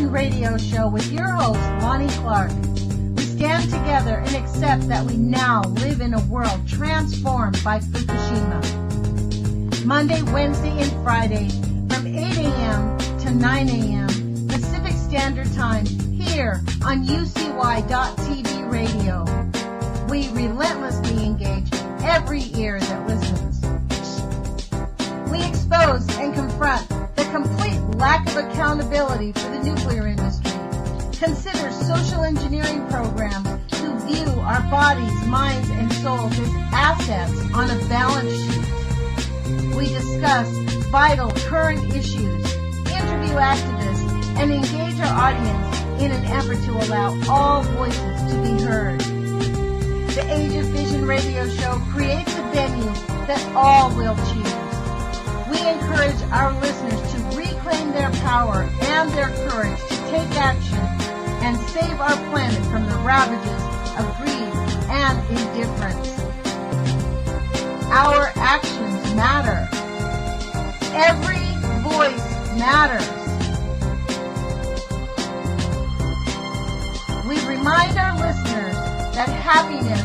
Fission radio show with your host, Lonnie Clark. We stand together and accept that we now live in a world transformed by Fukushima. Monday, Wednesday, and Friday from 8 a.m. to 9 a.m. Pacific Standard Time here on UCY.TV radio. We relentlessly engage every ear that listens. We expose and confront the complete lack of accountability for the nuclear industry. Consider social engineering programs who view our bodies, minds, and souls as assets on a balance sheet. We discuss vital current issues, interview activists, and engage our audience in an effort to allow all voices to be heard. The Age of Fission radio show creates a venue that all will choose. We encourage our listeners to reclaim their power and their courage to take action and save our planet from the ravages of greed and indifference. Our actions matter. Every voice matters. We remind our listeners that happiness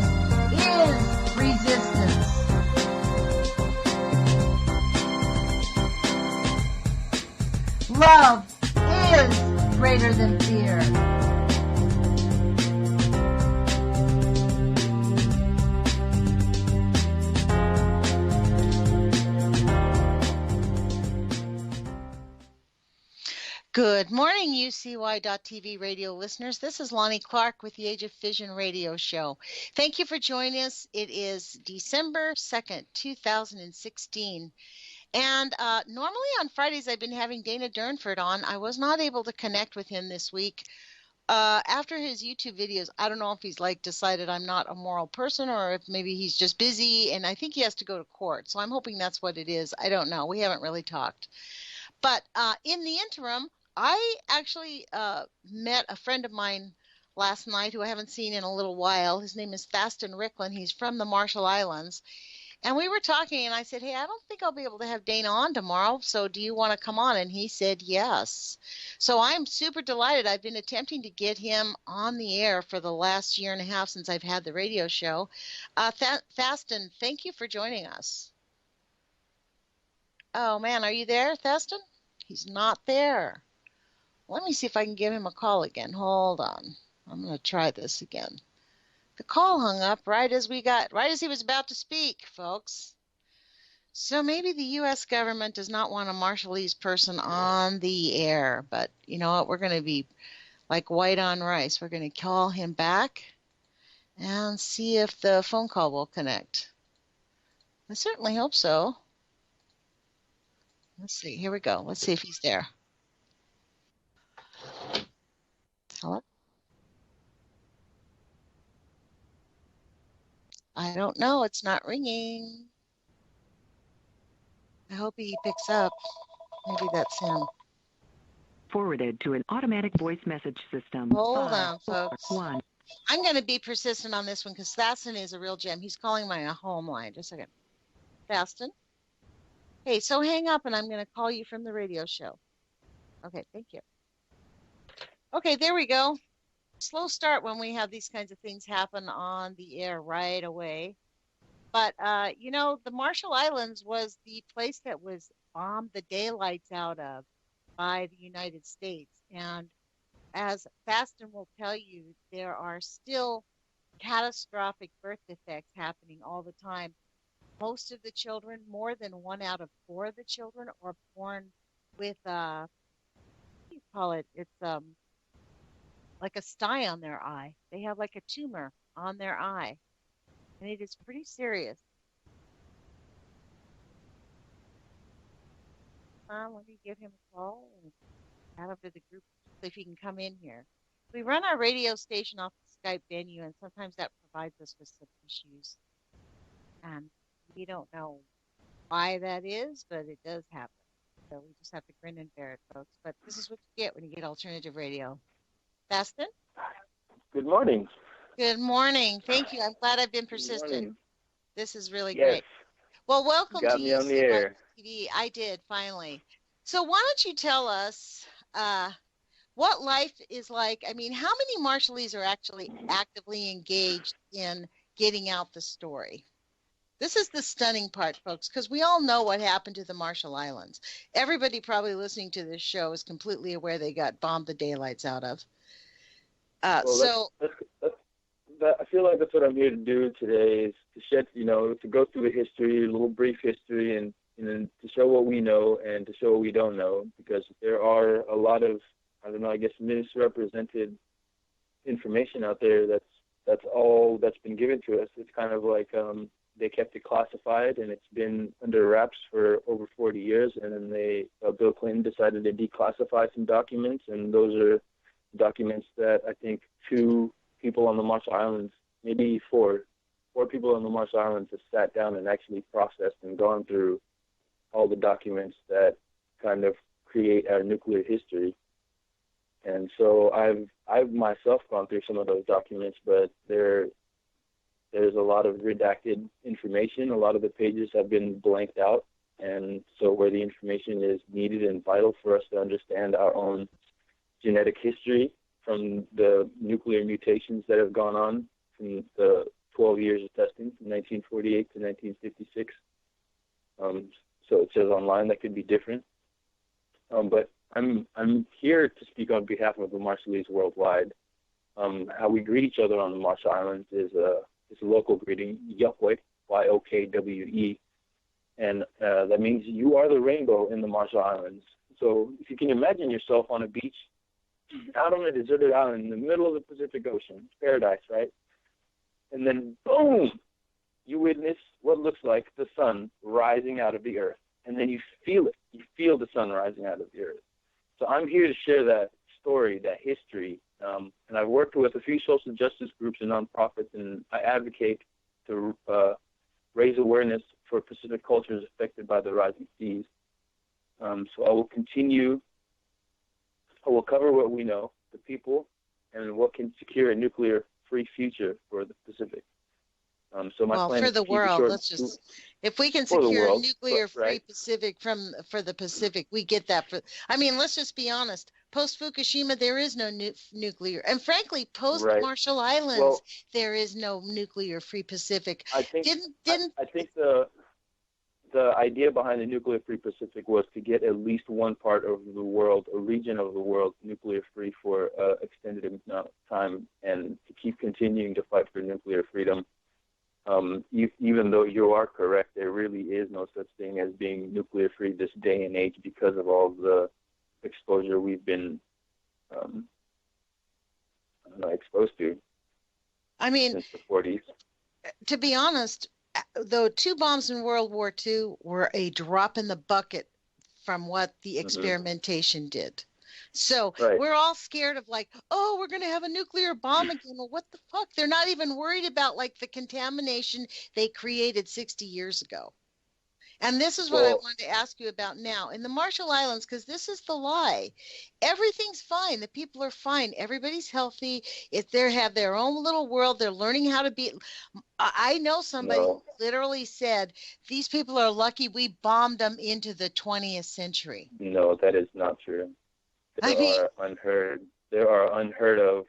is resistance. Love is greater than fear. Good morning, UCY.TV radio listeners. This is Lonnie Clark with the Age of Fission radio show. Thank you for joining us. It is December 2nd, 2016. And normally on Fridays, I've been having Dana Durnford on. I was not able to connect with him this week. After his YouTube videos, I don't know if he's decided I'm not a moral person or if maybe he's just busy, and I think he has to go to court. So I'm hoping that's what it is. I don't know. We haven't really talked. But in the interim, I actually met a friend of mine last night who I haven't seen in a little while. His name is Thaston Riklon. He's from the Marshall Islands. And we were talking, and I said, hey, I don't think I'll be able to have Dana on tomorrow, so do you want to come on? And he said yes. So I'm super delighted. I've been attempting to get him on the air for the last year and a half since I've had the radio show. Thaston, thank you for joining us. Oh, man, are you there, Thaston? He's not there. Let me see if I can give him a call again. Hold on. I'm going to try this again. The call hung up right as he was about to speak, folks. So maybe the U.S. government does not want a Marshallese person on the air, but you know what? We're going to be like white on rice. We're going to call him back and see if the phone call will connect. I certainly hope so. Let's see. Here we go. Let's see if he's there. Hello? I don't know. It's not ringing. I hope he picks up. Maybe that's him. Forwarded to an automatic voice message system. Hold on, folks. 1. I'm going to be persistent on this one because Thaston is a real gem. He's calling my home line. Just a second. Thaston? Hey, so hang up and I'm going to call you from the radio show. Okay, thank you. Okay, there we go. Slow start when we have these kinds of things happen on the air right away. But, the Marshall Islands was the place that was bombed the daylights out of by the United States. And as Thaston will tell you, there are still catastrophic birth defects happening all the time. Most of the children, more than 1 out of 4 of the children, are born with, what do you call it? It's like a sty on their eye. They have like a tumor on their eye. And it is pretty serious. Let me give him a call and add him to the group so if he can come in here. We run our radio station off the Skype venue, and sometimes that provides us with some issues. And we don't know why that is, but it does happen. So we just have to grin and bear it, folks. But this is what you get when you get alternative radio. Thaston? Good morning. Good morning. Thank you. I'm glad I've been persistent. This is really Yes. great. Well, welcome Got to me on the air. TV. I did, finally. So why don't you tell us what life is like. I mean, how many Marshallese are actually actively engaged in getting out the story? This is the stunning part, folks, because we all know what happened to the Marshall Islands. Everybody probably listening to this show is completely aware they got bombed the daylights out of. Well, I feel like that's what I'm here to do today, is to shed, to go through the history, a little brief history, and to show what we know and to show what we don't know, because there are a lot of, I don't know, I guess misrepresented information out there that's all that's been given to us. It's kind of like they kept it classified, and it's been under wraps for over 40 years, and then Bill Clinton decided to declassify some documents, and those are documents that I think 2 people on the Marshall Islands, maybe 4 people on the Marshall Islands have sat down and actually processed and gone through all the documents that kind of create our nuclear history. And so I've myself gone through some of those documents, but there's a lot of redacted information. A lot of the pages have been blanked out, and so where the information is needed and vital for us to understand our own genetic history from the nuclear mutations that have gone on from the 12 years of testing from 1948 to 1956. So it says online that could be different. But I'm here to speak on behalf of the Marshallese worldwide. How we greet each other on the Marshall Islands is a local greeting, Yokwe, Y-O-K-W-E, and that means you are the rainbow in the Marshall Islands. So if you can imagine yourself on a beach, out on a deserted island in the middle of the Pacific Ocean, paradise, right? And then, boom, you witness what looks like the sun rising out of the earth. And then you feel it. You feel the sun rising out of the earth. So I'm here to share that story, that history. And I've worked with a few social justice groups and nonprofits, and I advocate to raise awareness for Pacific cultures affected by the rising seas. So I will continue. I will cover what we know, the people, and what can secure a nuclear-free future for the Pacific. So my plan for is the to keep it world, short. let's just, if we can For the secure a world, nuclear-free right. Pacific for the Pacific, we get that. I mean, let's just be honest. Post-Fukushima, there is no nuclear. And frankly, post-Marshall Islands, there is no nuclear-free Pacific. I think the idea behind the nuclear-free Pacific was to get at least one part of the world, a region of the world, nuclear-free for extended amount of time, and to keep continuing to fight for nuclear freedom. Even though you are correct, there really is no such thing as being nuclear-free this day and age because of all the exposure we've been exposed to. I mean, since the 40s. To be honest, though 2 bombs in World War II were a drop in the bucket from what the experimentation did. So we're all scared of like, oh, we're going to have a nuclear bomb again. Well, what the fuck? They're not even worried about like the contamination they created 60 years ago. And this is what I wanted to ask you about now. In the Marshall Islands, because this is the lie, everything's fine. The people are fine. Everybody's healthy. If they have their own little world, they're learning how to be. I know somebody who literally said, these people are lucky we bombed them into the 20th century. No, that is not true. There are unheard of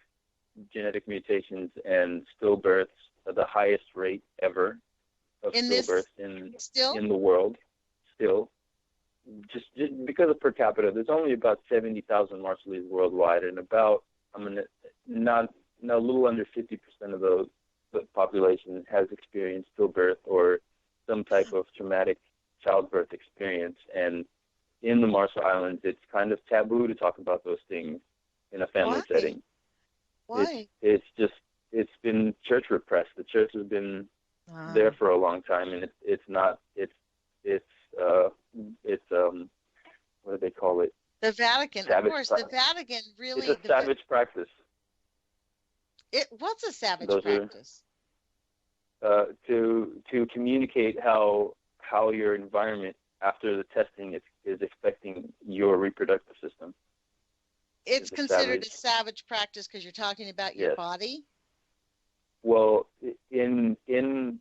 genetic mutations and stillbirths at the highest rate ever. Of stillbirths in the world, still, just because of per capita. There's only about 70,000 Marshallese worldwide, and about a little under 50% of the population has experienced stillbirth or some type of traumatic childbirth experience. And in the Marshall Islands, it's kind of taboo to talk about those things in a family setting. Why? It's been church repressed. The church has been there for a long time, and it's what do they call it? The Vatican, of course. The Vatican really. It's a savage practice. What's a savage practice? To communicate how your environment after the testing is affecting your reproductive system. It's considered a savage practice because you're talking about your body. Well, we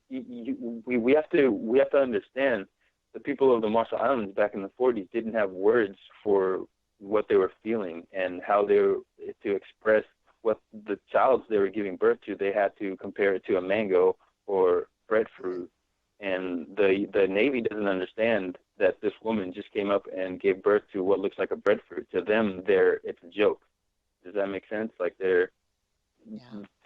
have to understand the people of the Marshall Islands back in the 40s didn't have words for what they were feeling and how they were to express what the child they were giving birth to. They had to compare it to a mango or breadfruit, and the Navy doesn't understand that this woman just came up and gave birth to what looks like a breadfruit. To them, it's a joke. Does that make sense? Like to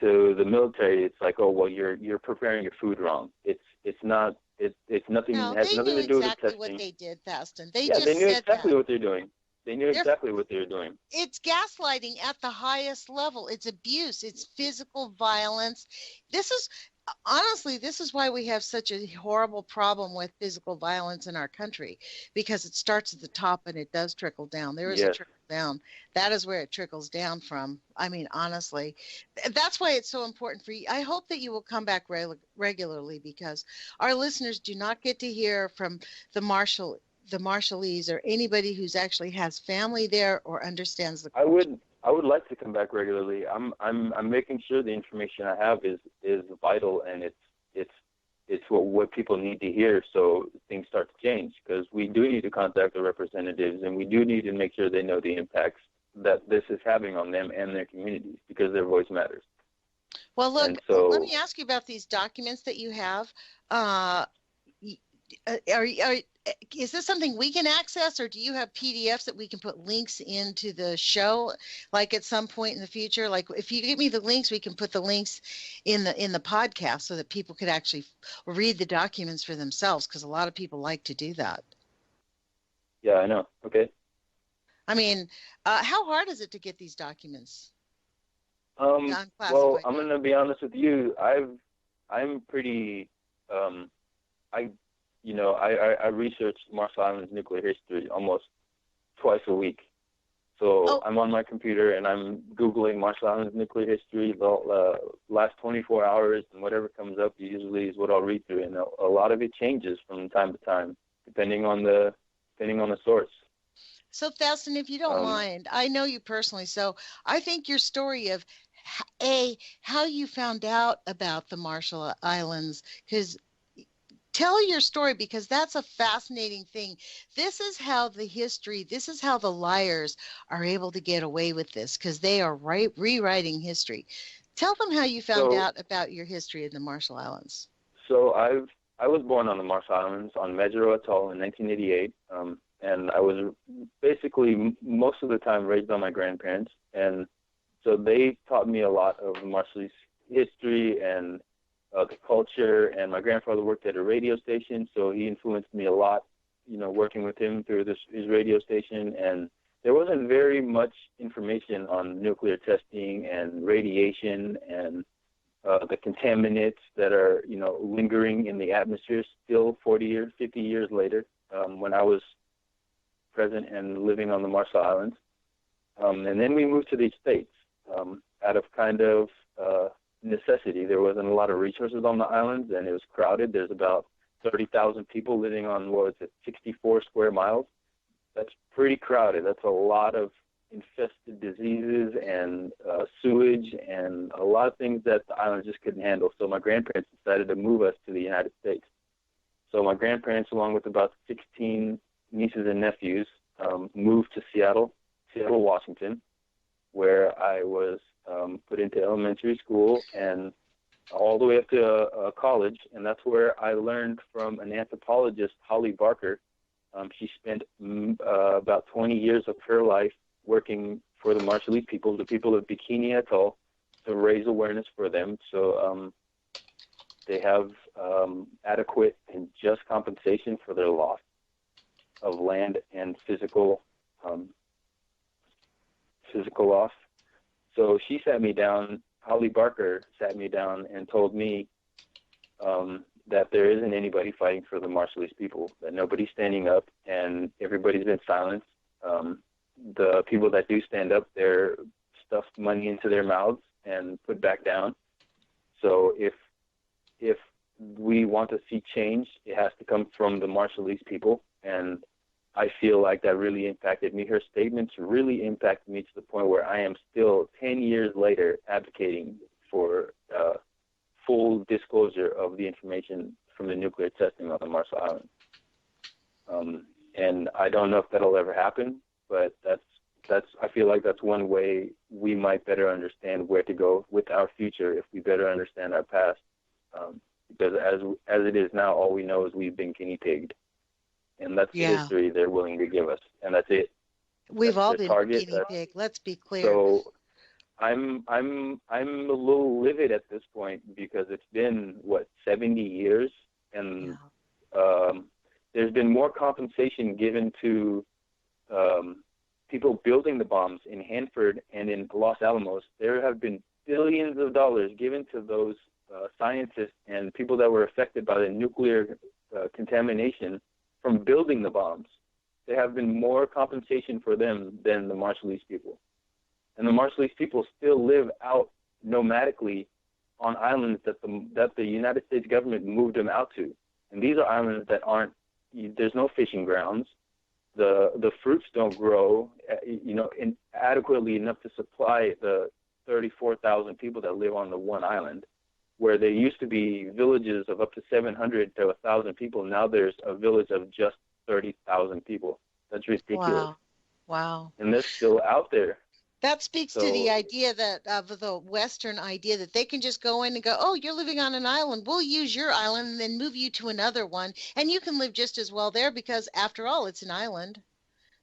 the military, it's like, oh well, you're preparing your food wrong. It's not. It's nothing. No, It has nothing to do with the testing. They knew exactly what they did, Thaston. They knew exactly what they're doing. They knew exactly what they were doing. It's gaslighting at the highest level. It's abuse. It's physical violence. This is why we have such a horrible problem with physical violence in our country, because it starts at the top and it does trickle down. There is a trickle down. That is where it trickles down from. I mean, honestly, that's why it's so important for you. I hope that you will come back regularly, because our listeners do not get to hear from the Marshallese or anybody who's actually has family there or understands the culture. I would like to come back regularly. I'm making sure the information I have is vital, and it's what people need to hear, so things start to change, because we do need to contact the representatives, and we do need to make sure they know the impacts that this is having on them and their communities, because their voice matters. Well, look, let me ask you about these documents that you have. Is this something we can access, or do you have PDFs that we can put links into the show, like at some point in the future? Like if you give me the links, we can put the links in the podcast so that people could actually read the documents for themselves, because a lot of people like to do that. Yeah, I know. Okay. I mean, how hard is it to get these documents? Well, I'm going to be honest with you. I'm pretty, I research Marshall Islands nuclear history almost twice a week. So I'm on my computer and I'm Googling Marshall Islands nuclear history the last 24 hours, and whatever comes up usually is what I'll read through. And a lot of it changes from time to time, depending on the source. So Thaston, if you don't mind, I know you personally, so I think your story of how you found out about the Marshall Islands, because tell your story, because that's a fascinating thing. This is how the liars are able to get away with this, because they are rewriting history. Tell them how you found out about your history in the Marshall Islands. So I was born on the Marshall Islands on Majuro Atoll in 1988, and I was basically most of the time raised by my grandparents, and so they taught me a lot of Marshallese history and the culture, and my grandfather worked at a radio station, so he influenced me a lot, working with him through his radio station. And there wasn't very much information on nuclear testing and radiation and the contaminants that are, lingering in the atmosphere still 40 years, 50 years later, when I was present and living on the Marshall Islands. And then we moved to the States out of kind of necessity. There wasn't a lot of resources on the islands, and it was crowded. There's about 30,000 people living on 64 square miles. That's pretty crowded. That's a lot of infested diseases and sewage and a lot of things that the islands just couldn't handle. So my grandparents decided to move us to the United States. So my grandparents, along with about 16 nieces and nephews, moved to Seattle, Washington, where I was put into elementary school and all the way up to college, and that's where I learned from an anthropologist, Holly Barker. She spent about 20 years of her life working for the Marshallese people, the people of Bikini Atoll, to raise awareness for them, so they have adequate and just compensation for their loss of land and physical loss. So she sat me down, Holly Barker sat me down and told me that there isn't anybody fighting for the Marshallese people, that nobody's standing up, and everybody's been silenced. The people that do stand up, they're stuffed money into their mouths and put back down. So if we want to see change, it has to come from the Marshallese people, and I feel like that really impacted me. Her statements really impacted me to the point where I am still 10 years later advocating for full disclosure of the information from the nuclear testing on the Marshall Islands. And I don't know if that'll ever happen, but that's I feel like that's one way we might better understand where to go with our future if we better understand our past. Because as it is now, all we know is we've been guinea pigged, and that's the history they're willing to give us, and that's it. We've all been guinea pig. Let's be clear. So I'm a little livid at this point because it's been 70 years, and there's been more compensation given to people building the bombs in Hanford and in Los Alamos. There have been billions of dollars given to those scientists and people that were affected by the nuclear contamination from building the bombs. There have been more compensation for them than the Marshallese people. And the Marshallese people still live out nomadically on islands that the United States government moved them out to. And these are islands that there's no fishing grounds. The fruits don't grow, adequately enough to supply the 34,000 people that live on the one island, where there used to be villages of up to 700 to 1,000 people. Now there's a village of just 30,000 people. That's ridiculous. Wow. And they're still out there. That speaks to the idea of the Western idea that they can just go in and go, oh, you're living on an island. We'll use your island and then move you to another one. And you can live just as well there because, after all, it's an island.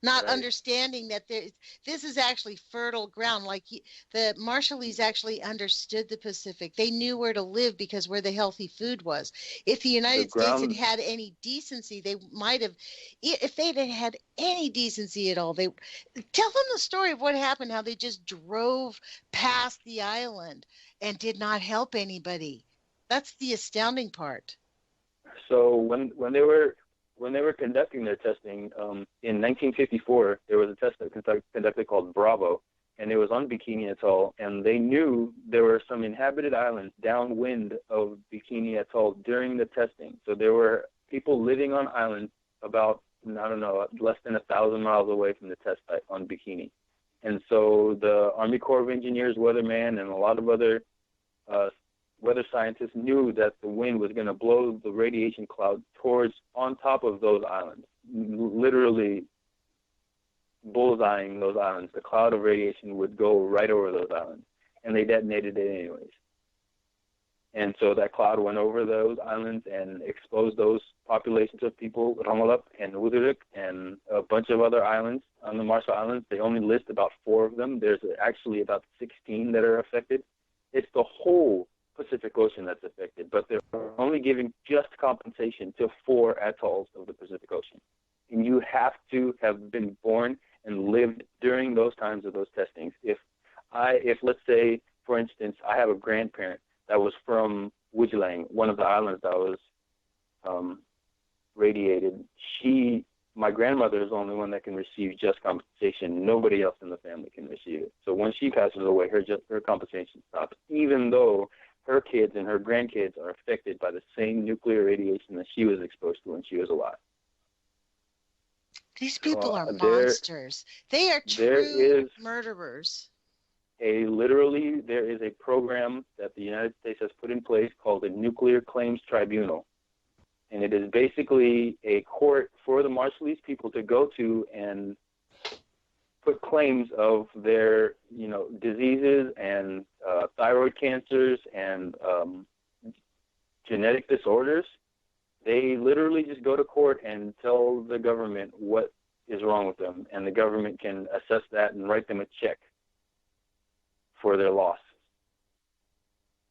Not understanding that this is actually fertile ground. Like the Marshallese actually understood the Pacific. They knew where to live because where the healthy food was. If the United States had had any decency, they might have, if they'd had any decency at all, tell them the story of what happened, how they just drove past the island and did not help anybody. That's the astounding part. So when they were conducting their testing, in 1954, there was a test conducted called Bravo, and it was on Bikini Atoll, and they knew there were some inhabited islands downwind of Bikini Atoll during the testing. So there were people living on islands about, less than 1,000 miles away from the test site on Bikini. And so the Army Corps of Engineers weatherman and a lot of other weather scientists knew that the wind was going to blow the radiation cloud on top of those islands, literally bullseyeing those islands. The cloud of radiation would go right over those islands, and they detonated it anyways. And so that cloud went over those islands and exposed those populations of people, Rongelap and Udurik and a bunch of other islands on the Marshall Islands. They only list about 4 of them. There's actually about 16 that are affected. It's the whole Pacific Ocean that's affected, but they're only giving just compensation to 4 atolls of the Pacific Ocean. And you have to have been born and lived during those times of those testings. If let's say, for instance, I have a grandparent that was from Wujilang, one of the islands that was radiated. My grandmother is the only one that can receive just compensation. Nobody else in the family can receive it. So when she passes away, her compensation stops, even though her kids and her grandkids are affected by the same nuclear radiation that she was exposed to when she was alive. These people are monsters. They are true murderers. There is a program that the United States has put in place called the Nuclear Claims Tribunal. And it is basically a court for the Marshallese people to go to and put claims of their, diseases and thyroid cancers and genetic disorders. They literally just go to court and tell the government what is wrong with them, and the government can assess that and write them a check for their loss.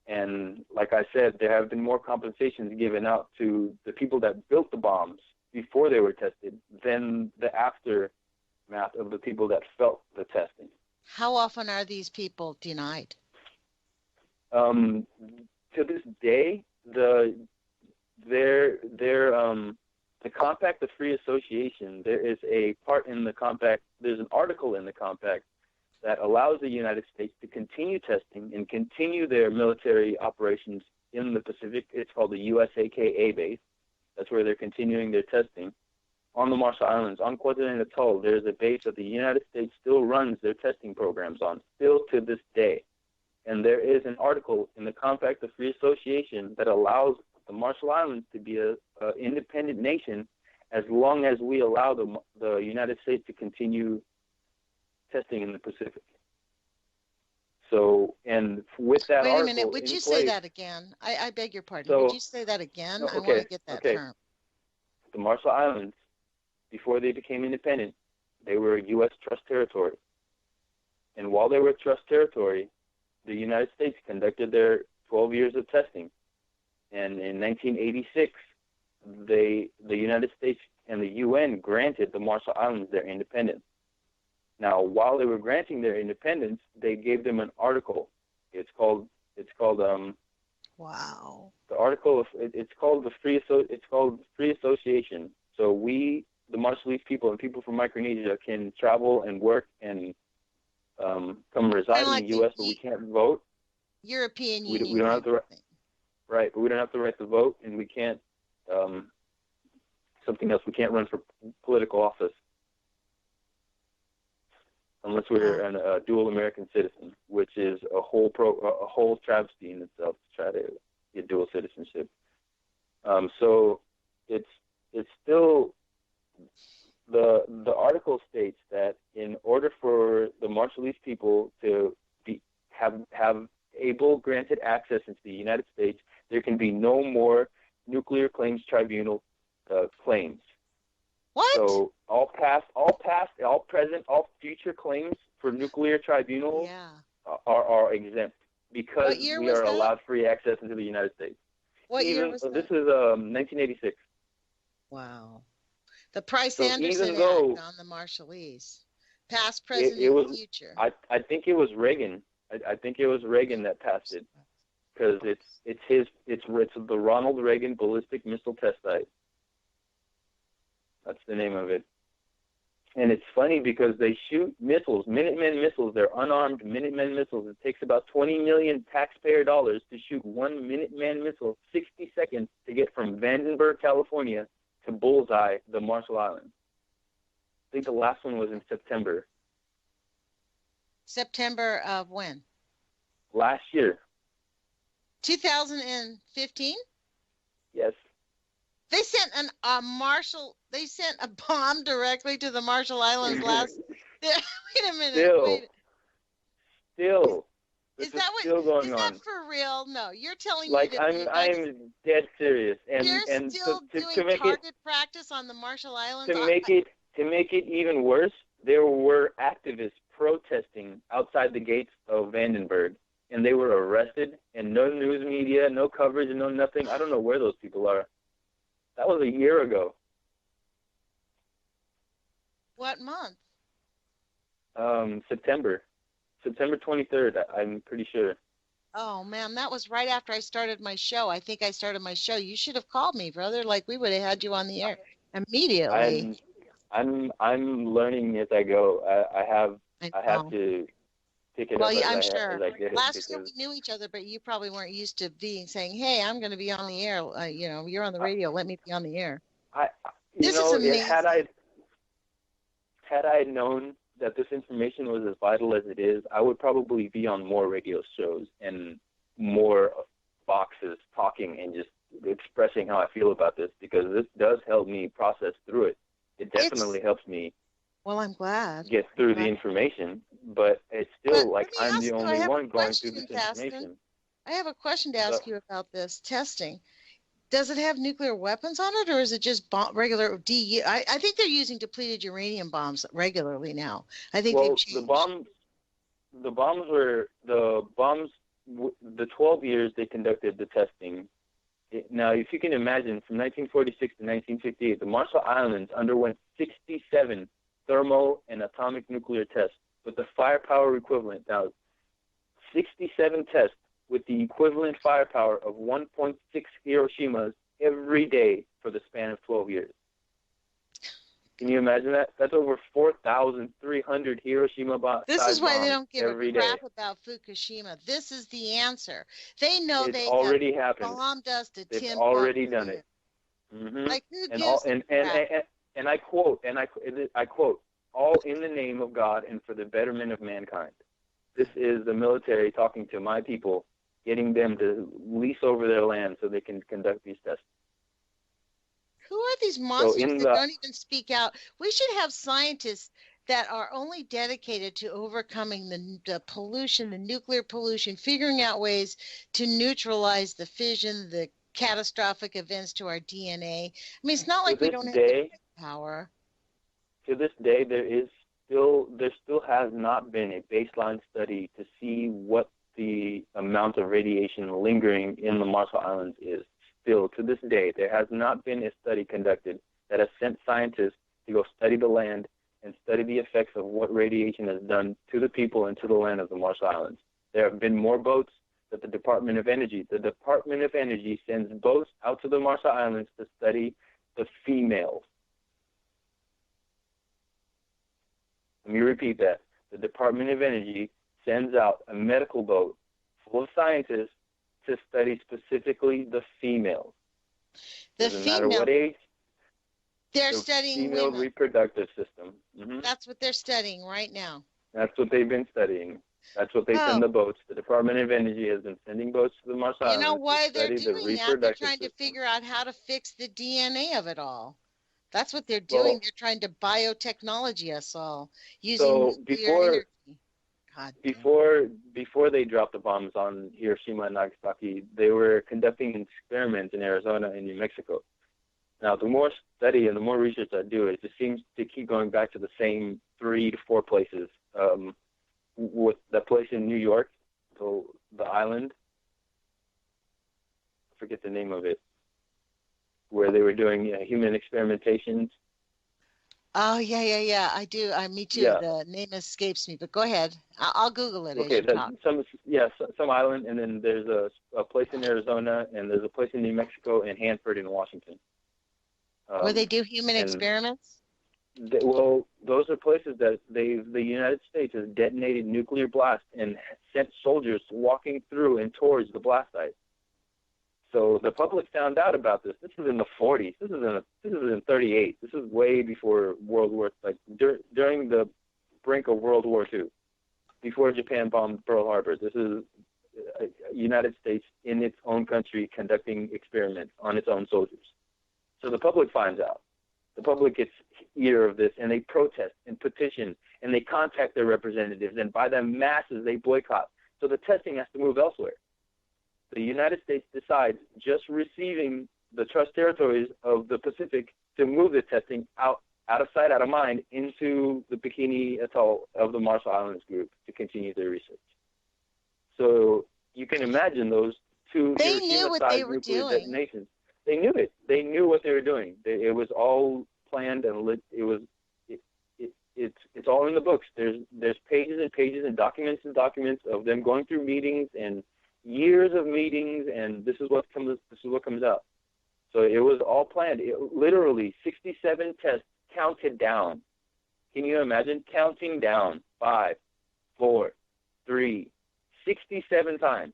And like I said, there have been more compensations given out to the people that built the bombs before they were tested than the aftermath of the people that felt the testing. How often are these people denied? To this day, the Compact of Free Association, there is a part in the Compact, there's an article in the Compact that allows the United States to continue testing and continue their military operations in the Pacific. It's called the USAKA base. That's where they're continuing their testing. On the Marshall Islands, on Kwajalein Atoll, there's a base that the United States still runs their testing programs on, still to this day. And there is an article in the Compact of Free Association that allows the Marshall Islands to be an independent nation as long as we allow the United States to continue testing in the Pacific. So, and with that Wait article a minute, would you say that again? I beg your pardon. Would you say that again? No, I want to get that term. The Marshall Islands, before they became independent, they were a U.S. trust territory. And while they were a trust territory, the United States conducted their 12 years of testing. And in 1986, the United States and the UN granted the Marshall Islands their independence. Now, while they were granting their independence, they gave them an article. It's called wow. The article it's called Free Association. So we, the Marshallese people and people from Micronesia, can travel and work and come reside in the U.S., but we can't vote. European Union. We don't have the right, but we don't have the right to vote, and we can't. Something else, we can't run for political office unless we're a dual American citizen, which is a whole travesty in itself to try to get dual citizenship. So it's still the article states that in order for the Marshallese people to have able granted access into the United States, there can be no more nuclear claims tribunal claims. What? So all past, all present, all future claims for nuclear tribunals are exempt because we are allowed free access into the United States. What year was that? This is 1986. Wow. The Price-Anderson Act on the Marshallese. Past, present, and future. I think it was Reagan. I think it was Reagan that passed it because it's the Ronald Reagan Ballistic Missile Test Site. That's the name of it. And it's funny because they shoot missiles, Minuteman missiles. They're unarmed Minuteman missiles. It takes about $20 million taxpayer dollars to shoot one Minuteman missile, 60 seconds to get from Vandenberg, California to Bullseye, the Marshall Islands. I think the last one was in September. September of when? Last year. 2015? Yes. They sent They sent a bomb directly to the Marshall Islands last. Wait a minute. Still. Is that for real? No, you're telling me. Like I'm dead serious. And you're still doing target practice on the Marshall Islands. To make it even worse, there were activists protesting outside the gates of Vandenberg, and they were arrested. And no news media, no coverage, and no nothing. I don't know where those people are. That was a year ago. What month? September 23rd, I'm pretty sure. Oh, man, that was right after I started my show. I think I started my show. You should have called me, brother. Like, we would have had you on the air immediately. I'm learning as I go. I have to pick it up as I get it. Last year we knew each other, but you probably weren't used to saying, hey, I'm going to be on the air. You're on the radio. Let me be on the air. This is amazing. Had I known that this information was as vital as it is, I would probably be on more radio shows and more boxes talking and just expressing how I feel about this, because this does help me process through it. It definitely helps me. Well, I'm glad. Get through the information, but it's still I'm the only one going through this information. I have a question to ask you about this testing. Does it have nuclear weapons on it, or is it just regular DU? I think they're using depleted uranium bombs regularly now. I think they've changed. The bombs. The 12 years they conducted the testing. Now, if you can imagine, from 1946 to 1958, the Marshall Islands underwent 67 thermo and atomic nuclear tests with the firepower equivalent. Now, 67 tests with the equivalent firepower of 1.6 Hiroshimas every day for the span of 12 years. Can you imagine that? That's over 4,300 Hiroshima bombs. This is why they don't give a crap about Fukushima. This is the answer. They know it's already happened. Bombed us to They've 10 already done it. Mm-hmm. Like who gives and I quote, all in the name of God and for the betterment of mankind. This is the military talking to my people, getting them to lease over their land so they can conduct these tests. Who are these monsters that don't even speak out? We should have scientists that are only dedicated to overcoming the pollution, the nuclear pollution, figuring out ways to neutralize the fission, the catastrophic events to our DNA. I mean, it's not like we don't have the power. To this day, there still has not been a baseline study to see what the amount of radiation lingering in the Marshall Islands is. Still, to this day, there has not been a study conducted that has sent scientists to go study the land and study the effects of what radiation has done to the people and to the land of the Marshall Islands. There have been more boats that the Department of Energy sends boats out to the Marshall Islands to study the females. Let me repeat that. The Department of Energy sends out a medical boat full of scientists to study specifically the females. Doesn't matter what age. They're studying female women. Reproductive system. Mm-hmm. That's what they're studying right now. That's what they've been studying. That's what they send the boats. The Department of Energy has been sending boats to the Marshall Islands. You know why they're doing that? They're trying to system. figure out how to fix the DNA of it all. That's what they're doing. They're trying to biotechnology us all using nuclear energy. Before they dropped the bombs on Hiroshima and Nagasaki, they were conducting experiments in Arizona and New Mexico. Now, the more study and the more research I do, it just seems to keep going back to the same 3 to 4 places. With the place in New York, the island, I forget the name of it, where they were doing human experimentations. Oh, yeah, I do. Me too. Yeah. The name escapes me, but go ahead. I'll Google it. Okay, some island, and then there's a place in Arizona, and there's a place in New Mexico, and Hanford in Washington. Where they do human experiments? Those are places that the United States has detonated nuclear blasts and sent soldiers walking through and towards the blast site. So the public found out about this. This is in the 40s. This is in 38. This is way before World War, during the brink of World War II, before Japan bombed Pearl Harbor. This is United States in its own country conducting experiments on its own soldiers. So the public finds out. The public gets ear of this, and they protest and petition, and they contact their representatives, and by the masses they boycott. So the testing has to move elsewhere. The United States decides, just receiving the trust territories of the Pacific, to move the testing out of sight, out of mind, into the Bikini Atoll of the Marshall Islands group to continue their research. So you can imagine those two Hiroshima-sized nuclear detonations. They knew it. They knew what they were doing. It was all planned and lit. It's all in the books. There's pages and pages and documents of them going through meetings and years of meetings, and this is what comes out. So it was all planned. Literally 67 tests counted down. Can you imagine counting down? 5, 4, 3, 67 times.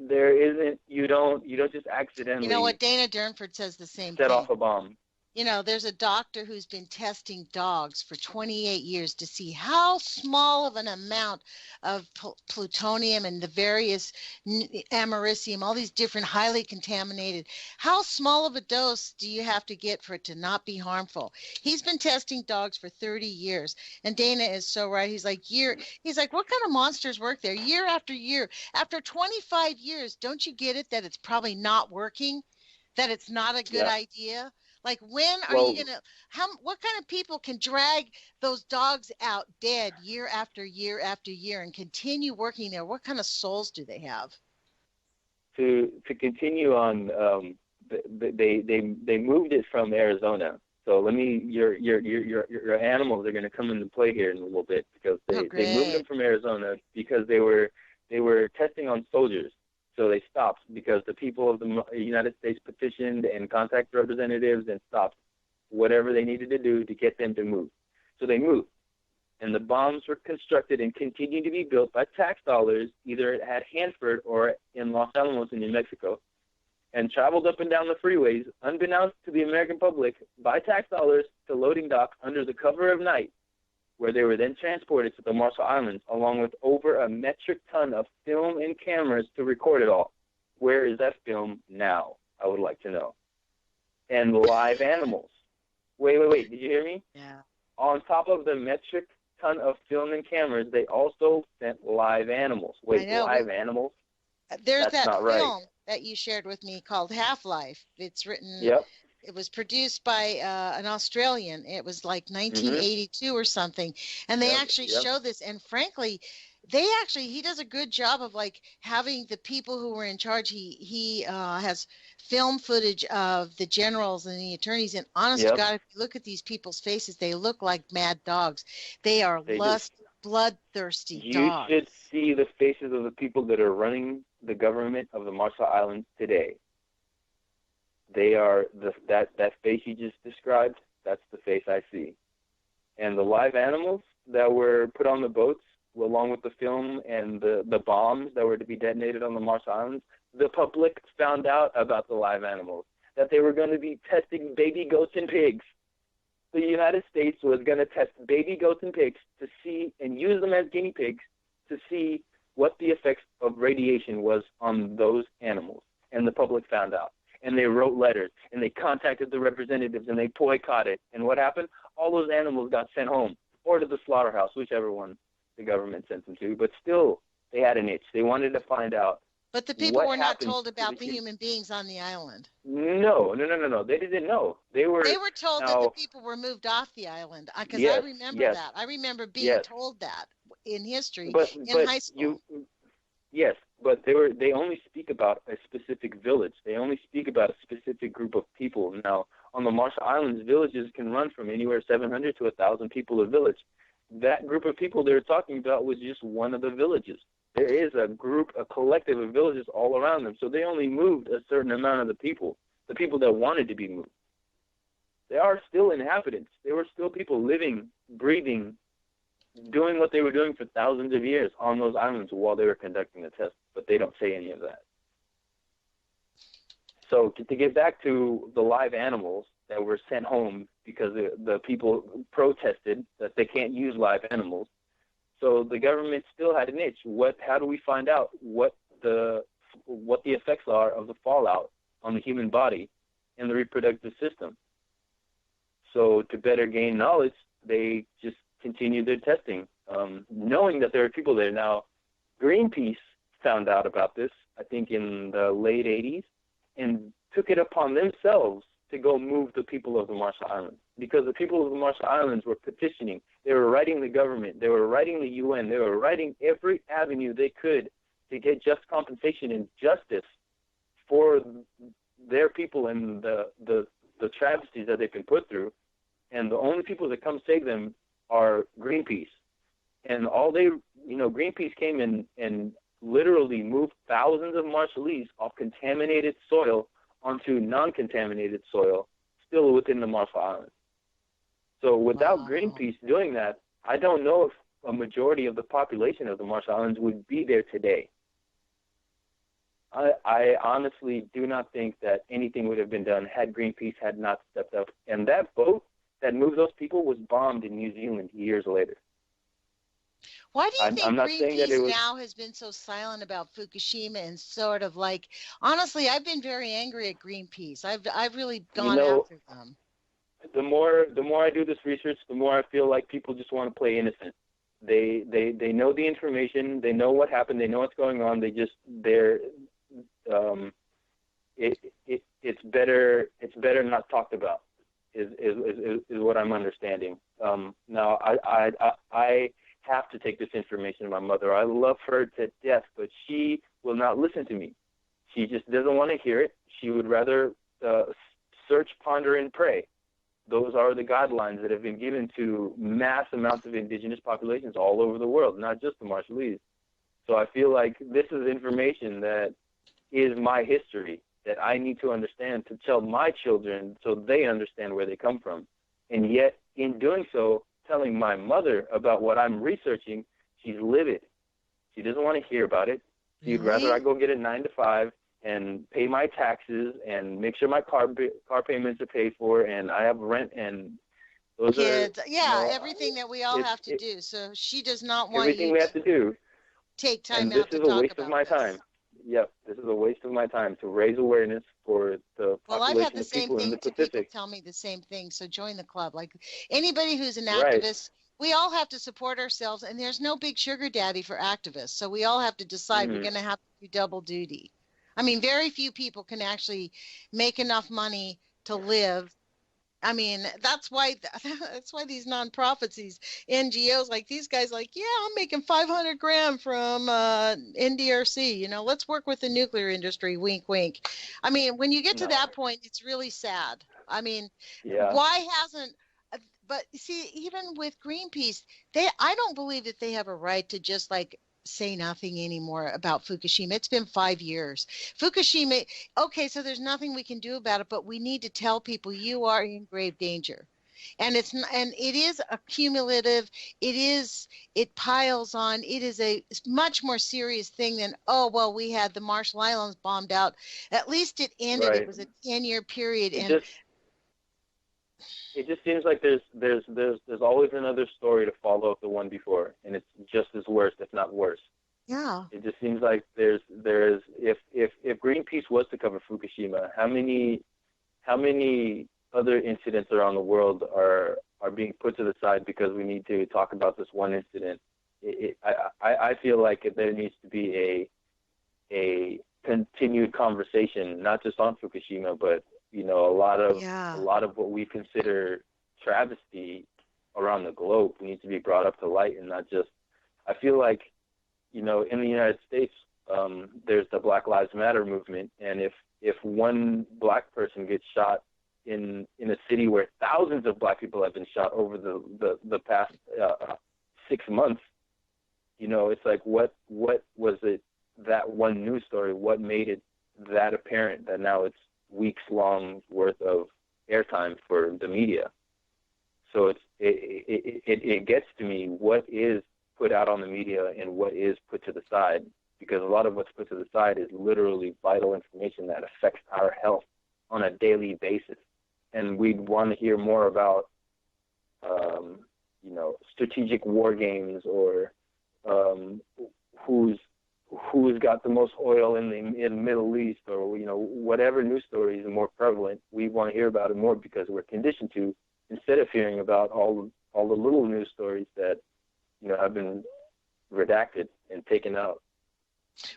There isn't. You don't just accidentally. You know what? Dana Durnford says the same thing. Set off a bomb. You know, there's a doctor who's been testing dogs for 28 years to see how small of an amount of plutonium and the various americium, all these different highly contaminated, how small of a dose do you have to get for it to not be harmful? He's been testing dogs for 30 years. And Dana is so right. He's like, what kind of monsters work there? Year after year. After 25 years, don't you get it that it's probably not working? That it's not a good idea? Like, when are you going to, what kind of people can drag those dogs out dead year after year after year and continue working there? What kind of souls do they have? To continue on, they moved it from Arizona. So your animals are going to come into play here in a little bit, because they moved them from Arizona because they were testing on soldiers. So they stopped because the people of the United States petitioned and contacted representatives and stopped whatever they needed to do to get them to move. So they moved. And the bombs were constructed and continued to be built by tax dollars, either at Hanford or in Los Alamos in New Mexico, and traveled up and down the freeways, unbeknownst to the American public, by tax dollars to loading dock under the cover of night, where they were then transported to the Marshall Islands, along with over a metric ton of film and cameras to record it all. Where is that film now? I would like to know. And live animals. Wait. Did you hear me? Yeah. on top of the metric ton of film and cameras, they also sent live animals. Wait, live animals? There's That's that not film right. that you shared with me called Half-Life. It's written. Yep. It was produced by an Australian. It was like 1982 or something, and they actually show this. And frankly, he does a good job of like having the people who were in charge. He has film footage of the generals and the attorneys. And honest to God, if you look at these people's faces, they look like mad dogs. They are bloodthirsty dogs. You should see the faces of the people that are running the government of the Marshall Islands today. They are that face you just described. That's the face I see. And the live animals that were put on the boats, along with the film and the bombs that were to be detonated on the Marshall Islands, the public found out about the live animals, that they were going to be testing baby goats and pigs. The United States was going to test baby goats and pigs to see and use them as guinea pigs to see what the effects of radiation was on those animals. And the public found out. And they wrote letters, and they contacted the representatives, and they boycotted. And what happened? All those animals got sent home or to the slaughterhouse, whichever one the government sent them to. But still, they had an itch. They wanted to find out. But the people were not told about the human beings on the island. No. They didn't know. They were told that the people were moved off the island. Because I remember that. I remember being told that in history in high school. Yes, but they only speak about a specific village. They only speak about a specific group of people. Now, on the Marshall Islands, villages can run from anywhere 700 to 1,000 people a village. That group of people they're talking about was just one of the villages. There is a collective of villages all around them. So they only moved a certain amount of the people that wanted to be moved. They are still inhabitants. They were still people living, breathing, doing what they were doing for thousands of years on those islands while they were conducting the test, but they don't say any of that. So to get back to the live animals that were sent home because the people protested that they can't use live animals, so the government still had an itch. How do we find out what the effects are of the fallout on the human body and the reproductive system? So to better gain knowledge, they just continued their testing, knowing that there are people there. Now, Greenpeace found out about this, I think, in the late 80s, and took it upon themselves to go move the people of the Marshall Islands, because the people of the Marshall Islands were petitioning. They were writing the government. They were writing the UN. They were writing every avenue they could to get just compensation and justice for their people and the travesties that they've been put through. And the only people that come save them are Greenpeace. And Greenpeace came in and literally moved thousands of Marshallese off contaminated soil onto non-contaminated soil still within the Marshall Islands. So without Greenpeace doing that, I don't know if a majority of the population of the Marshall Islands would be there today. I honestly do not think that anything would have been done had Greenpeace had not stepped up. And that boat that moved those people was bombed in New Zealand years later. Why do you think Greenpeace now has been so silent about Fukushima and sort of like, honestly, I've been very angry at Greenpeace. I've really gone after them. The more I do this research, the more I feel like people just want to play innocent. They know the information, they know what happened, they know what's going on. It's better not talked about. Is what I'm understanding. Now I have to take this information to my mother. I love her to death, but she will not listen to me. She just doesn't want to hear it. She would rather search, ponder, and pray. Those are the guidelines that have been given to mass amounts of indigenous populations all over the world, not just the Marshallese. So I feel like this is information that is my history that I need to understand to tell my children so they understand where they come from. And yet, in doing so, telling my mother about what I'm researching, she's livid. She doesn't want to hear about it. She'd rather I go get a 9-to-5 and pay my taxes and make sure my car payments are paid for and I have rent and those kids. Everything that we all have to do. So she does not want everything we have to do. Take time and out to talk about this is a waste of my time. Yep, this is a waste of my time to raise awareness for the Well, I've had the of same people in thing the to people Pacific. tell me the same thing. So join the club. Like anybody who's an Right. activist, we all have to support ourselves, and there's no big sugar daddy for activists. So we all have to decide we're going to have to do double duty. I mean, very few people can actually make enough money to live. I mean, that's why these nonprofits, these NGOs, like these guys, like, yeah, I'm making 500 grand from NDRC. You know, let's work with the nuclear industry. Wink, wink. I mean, when you get to that point, it's really sad. I mean, why hasn't? But see, even with Greenpeace, I don't believe that they have a right to just like say nothing anymore about Fukushima. It's been 5 years. Fukushima, okay, so there's nothing we can do about it, but we need to tell people you are in grave danger. And it is accumulative. It piles on. It is a much more serious thing than, oh, well, we had the Marshall Islands bombed out. At least it ended. Right. It was a 10-year period. It just seems like there's always another story to follow up the one before, and it's just as worse, if not worse. Yeah. It just seems like there's if Greenpeace was to cover Fukushima, how many other incidents around the world are being put to the side because we need to talk about this one incident? I feel like there needs to be a continued conversation, not just on Fukushima, but you know, a lot of what we consider travesty around the globe needs to be brought up to light, and not just. I feel like, you know, in the United States, there's the Black Lives Matter movement, and if one black person gets shot in a city where thousands of black people have been shot over the past 6 months, you know, it's like what was it, that one news story? What made it that apparent that now it's weeks long worth of airtime for the media? So it gets to me what is put out on the media and what is put to the side, because a lot of what's put to the side is literally vital information that affects our health on a daily basis. And we'd want to hear more about you know, strategic war games, or who's got the most oil in the Middle East, or, you know, whatever news story is more prevalent. We want to hear about it more because we're conditioned to, instead of hearing about all the little news stories that, you know, have been redacted and taken out.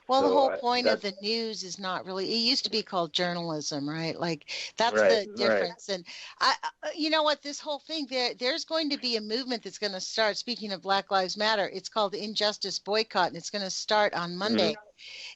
Well, so the whole point of the news is not really, it used to be called journalism, right? Like that's the difference. Right. And you know what, this whole thing, there's going to be a movement that's going to start, speaking of Black Lives Matter, it's called the Injustice Boycott, and it's going to start on Monday. Mm-hmm.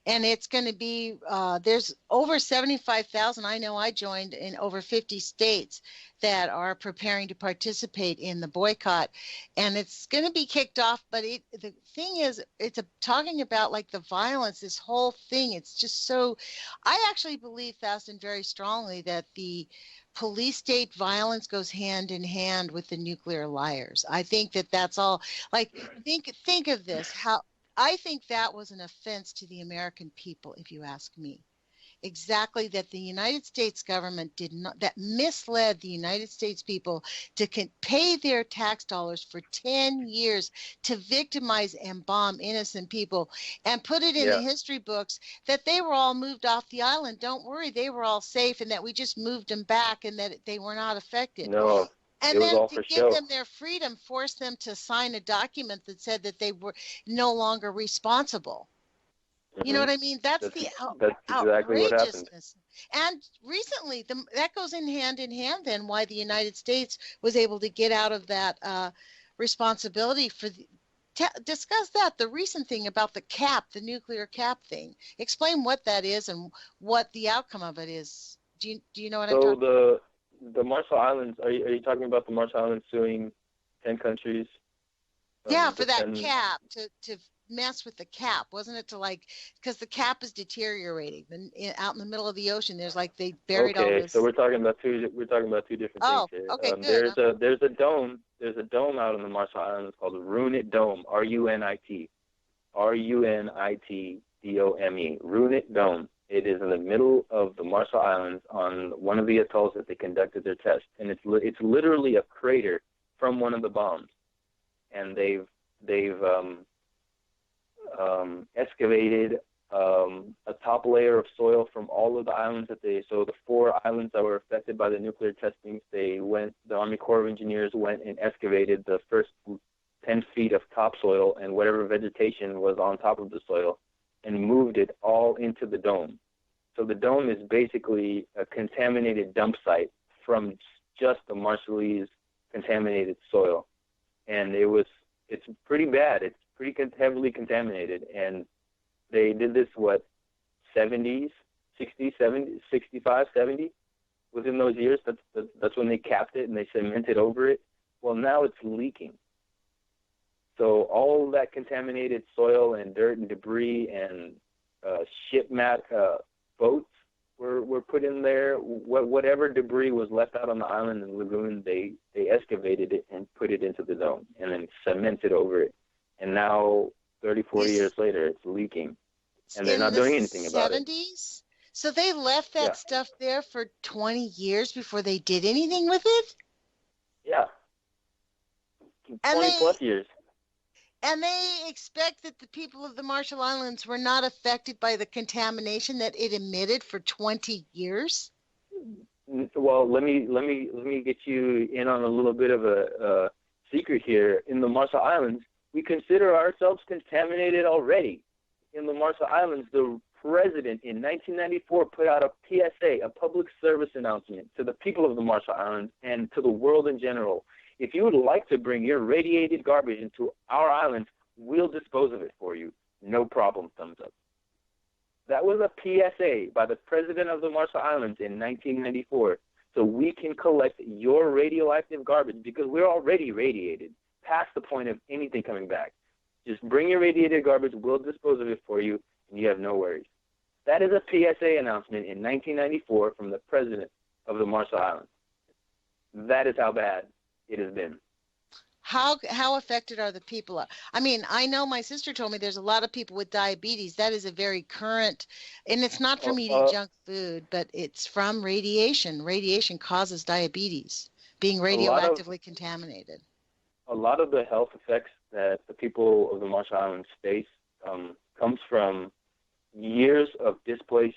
And it's going to be, there's over 75,000, I know I joined, in over 50 states that are preparing to participate in the boycott. And it's going to be kicked off, but the thing is, it's talking about like the violence, this whole thing. It's just so, I actually believe, Thaston, very strongly that the police state violence goes hand in hand with the nuclear liars. I think that that's all, like, think of this, how, I think that was an offense to the American people, if you ask me. Exactly, that the United States government that misled the United States people to pay their tax dollars for 10 years to victimize and bomb innocent people, and put it in the history books that they were all moved off the island. Don't worry, they were all safe, and that we just moved them back, and that they were not affected. No. And then to give them their freedom, force them to sign a document that said that they were no longer responsible. Mm-hmm. You know what I mean? That's exactly outrageousness. And recently, that goes in hand then why the United States was able to get out of that responsibility for discuss that, the recent thing about the nuclear cap thing. Explain what that is and what the outcome of it is. Do you know what I'm talking about? The Marshall Islands, are you talking about the Marshall Islands suing 10 countries? Yeah, for that cap, to mess with the cap, wasn't it? To like, because the cap is deteriorating. And out in the middle of the ocean, there's like they buried all this. Okay, so we're talking about two different things here. Okay, good. There's a dome out in the Marshall Islands called the Runit Dome, RUNIT DOME, Runit Dome. It is in the middle of the Marshall Islands on one of the atolls that they conducted their test, and it's literally a crater from one of the bombs, and they've excavated a top layer of soil from all of the islands so the 4 islands that were affected by the nuclear testing, the Army Corps of Engineers went and excavated the first 10 feet of topsoil and whatever vegetation was on top of the soil and moved it all into the dome. So the dome is basically a contaminated dump site from just the Marshallese contaminated soil. And it's pretty bad. It's pretty heavily contaminated. And they did this, 70s, 60s, 70s, 65, 70? Within those years, that's when they capped it and they cemented over it. Well, now it's leaking. So all that contaminated soil and dirt and debris and boats were put in there. Whatever debris was left out on the island and lagoon, they excavated it and put it into the dome and then cemented over it. And now, 30, 40 years later, it's leaking. And they're not doing anything about it. 70s? So they left that stuff there for 20 years before they did anything with it? Yeah. 20 plus years. And they expect that the people of the Marshall Islands were not affected by the contamination that it emitted for 20 years? Well, let me get you in on a little bit of a secret here. In the Marshall Islands, we consider ourselves contaminated already. In the Marshall Islands, the president in 1994 put out a PSA, a public service announcement to the people of the Marshall Islands and to the world in general. If you would like to bring your radiated garbage into our islands, we'll dispose of it for you. No problem, thumbs up. That was a PSA by the president of the Marshall Islands in 1994. So we can collect your radioactive garbage because we're already radiated, past the point of anything coming back. Just bring your radiated garbage, we'll dispose of it for you, and you have no worries. That is a PSA announcement in 1994 from the president of the Marshall Islands. That is how bad it has been. How affected are the people? I mean, I know my sister told me there's a lot of people with diabetes. That is a very current, and it's not from eating junk food, but it's from radiation. Radiation causes diabetes, being radioactively contaminated. A lot of the health effects that the people of the Marshall Islands face comes from years of displacement,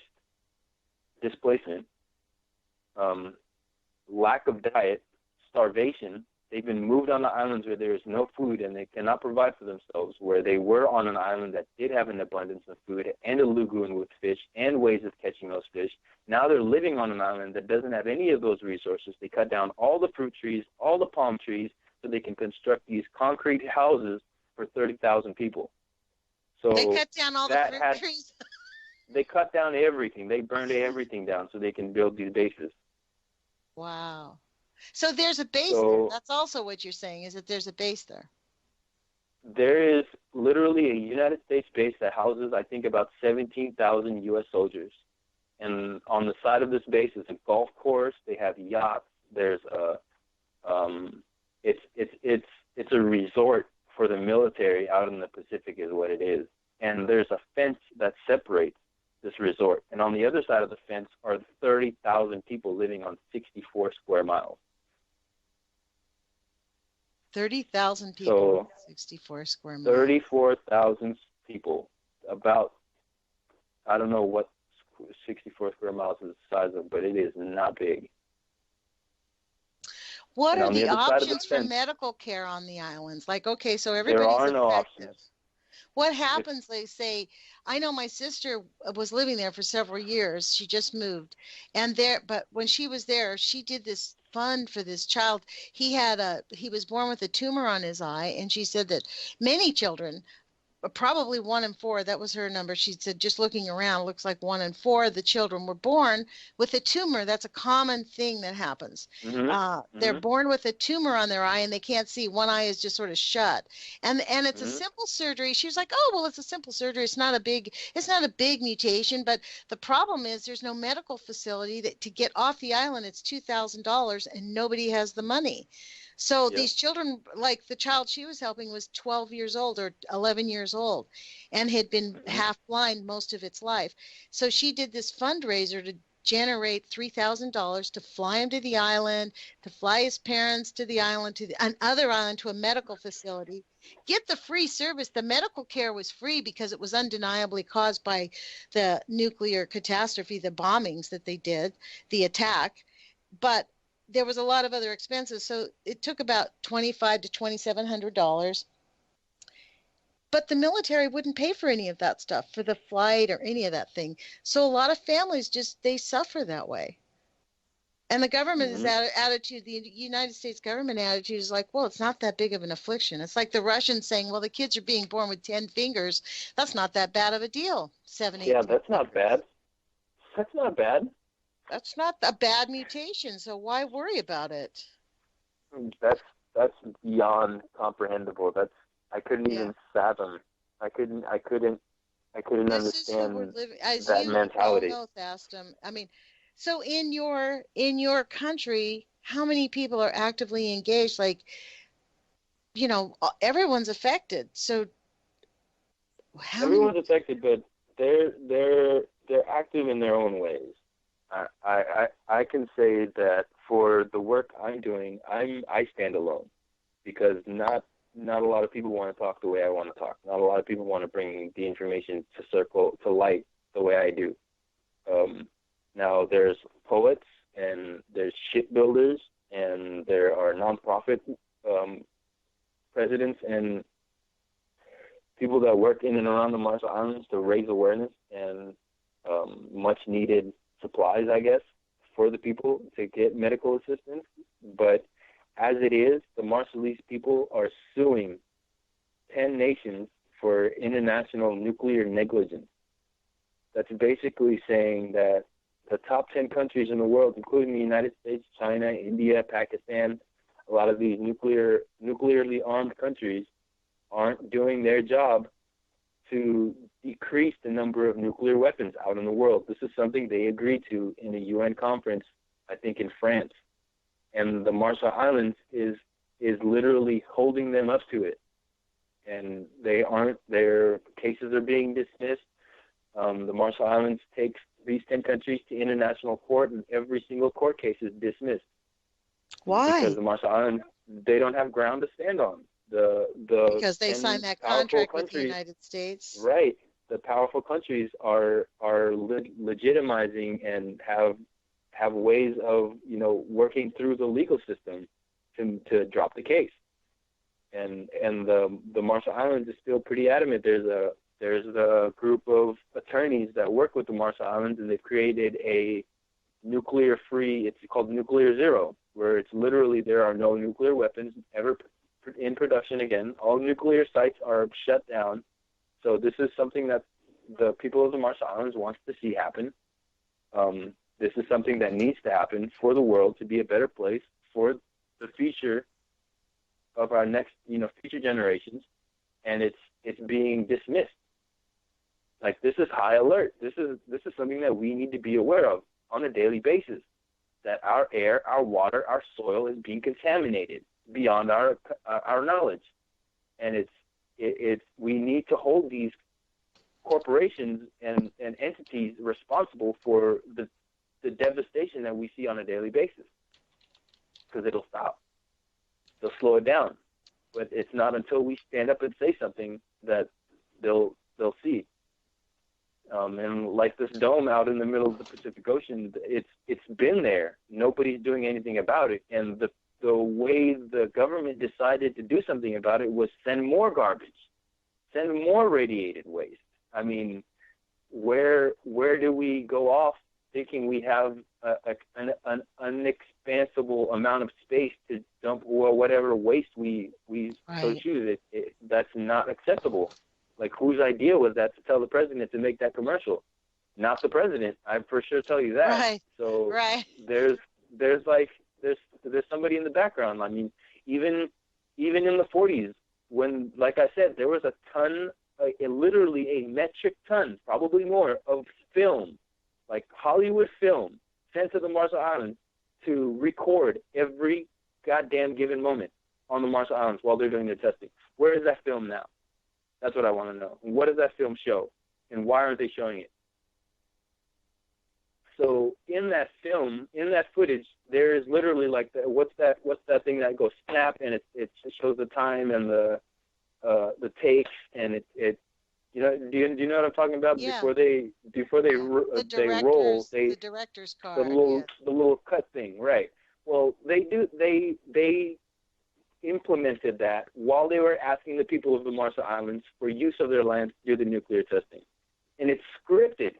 lack of diet, starvation. They've been moved on the islands where there is no food and they cannot provide for themselves, where they were on an island that did have an abundance of food and a lagoon with fish and ways of catching those fish. Now they're living on an island that doesn't have any of those resources. They cut down all the fruit trees, all the palm trees, so they can construct these concrete houses for 30,000 people. So they cut down all the fruit trees? They cut down everything. They burned everything down so they can build these bases. Wow. So there's a base there. That's also what you're saying, is that there's a base there. There is literally a United States base that houses, I think, about 17,000 U.S. soldiers. And on the side of this base is a golf course. They have yachts. There's it's a resort for the military out in the Pacific is what it is. And there's a fence that separates this resort. And on the other side of the fence are 30,000 people living on 64 square miles. 30,000 people, 64 square miles. 34,000 people. About, I don't know what 64 square miles is the size of, but it is not big. What are the options for medical care on the islands? Like, okay, so everybody's affected. There are no options. What happens, they say, I know my sister was living there for several years. She just moved. But when she was there, she did this fund for this child. He was born with a tumor on his eye, and she said that many children, probably 1 in 4, that was her number. She said, just looking around, looks like 1 in 4 of the children were born with a tumor. That's a common thing that happens. They're born with a tumor on their eye and they can't see. One eye is just sort of shut. And it's a simple surgery. She was like, oh, well, it's a simple surgery. It's not a big mutation. But the problem is there's no medical facility to get off the island. It's $2,000 and nobody has the money. So these children, like the child she was helping was 12 years old or 11 years old and had been half blind most of its life. So she did this fundraiser generate $3,000 to fly him to the island, to fly his parents to the island, to another island, to a medical facility, get the free service. The medical care was free because it was undeniably caused by the nuclear catastrophe, the bombings that they did, the attack. But there was a lot of other expenses, so it took about $2,500 to $2,700. But the military wouldn't pay for any of that stuff, for the flight or any of that thing. So a lot of families they suffer that way. And the government's attitude, the United States government attitude is like, well, it's not that big of an affliction. It's like the Russians saying, well, the kids are being born with 10 fingers. That's not that bad of a deal. 7, 8. Yeah, that's not bad. That's not bad. That's not a bad mutation, so why worry about it? That's beyond comprehensible. I couldn't even fathom. I couldn't understand that mentality. Know, Thaston. I mean, so in your country, how many people are actively engaged? Like, everyone's affected. So everyone's affected, but they're active in their own ways. I can say that for the work I'm doing, I stand alone, because not a lot of people want to talk the way I want to talk. Not a lot of people want to bring the information to light the way I do. Now there's poets, and there's shipbuilders, and there are nonprofit presidents and people that work in and around the Marshall Islands to raise awareness and much needed supplies, I guess, for the people to get medical assistance. But as it is, the Marshallese people are suing 10 nations for international nuclear negligence. That's basically saying that the top 10 countries in the world, including the United States, China, India, Pakistan, a lot of these nuclearly armed countries, aren't doing their job to decrease the number of nuclear weapons out in the world. This is something they agreed to in a UN conference, I think in France. And the Marshall Islands is literally holding them up to it. And their cases are being dismissed. The Marshall Islands takes these 10 countries to international court, and every single court case is dismissed. Why? Because the Marshall Islands, they don't have ground to stand on. Because they signed that contract with the United States. Right. The powerful countries are legitimizing and have ways of, working through the legal system to drop the case. And the Marshall Islands is still pretty adamant. There's a group of attorneys that work with the Marshall Islands, and they've created a nuclear-free, it's called Nuclear Zero, where it's literally there are no nuclear weapons ever in production again. All nuclear sites are shut down. So this is something that the people of the Marshall Islands wants to see happen. This is something that needs to happen for the world to be a better place for the future of our next, future generations. And it's being dismissed. Like, this is high alert. This is something that we need to be aware of on a daily basis, that our air, our water, our soil is being contaminated beyond our knowledge. And we need to hold these corporations and entities responsible for the devastation that we see on a daily basis, because it'll stop. They'll slow it down. But it's not until we stand up and say something that they'll see. And like this dome out in the middle of the Pacific Ocean, it's been there. Nobody's doing anything about it. And the way the government decided to do something about it was send more garbage, send more radiated waste. I mean, where do we go off thinking we have an unexpansible amount of space to dump whatever waste we so choose? That's not acceptable. Like, whose idea was that to tell the president to make that commercial? Not the president. I for sure tell you that. Right. So there's somebody in the background. I mean, even in the 40s, when, like I said, there was a ton, literally a metric ton, probably more, of film, like Hollywood film, sent to the Marshall Islands to record every goddamn given moment on the Marshall Islands while they're doing their testing. Where is that film now? That's what I want to know. What does that film show? And why aren't they showing it? so in that film, in that footage, there is literally like what's that thing that goes snap, and it shows the time and the takes, and it you know, do you know what I'm talking about? Yeah. Before they roll, the director's card, the little cut thing, right? Well, they implemented that while they were asking the people of the Marshall Islands for use of their land to do the nuclear testing, and it's scripted.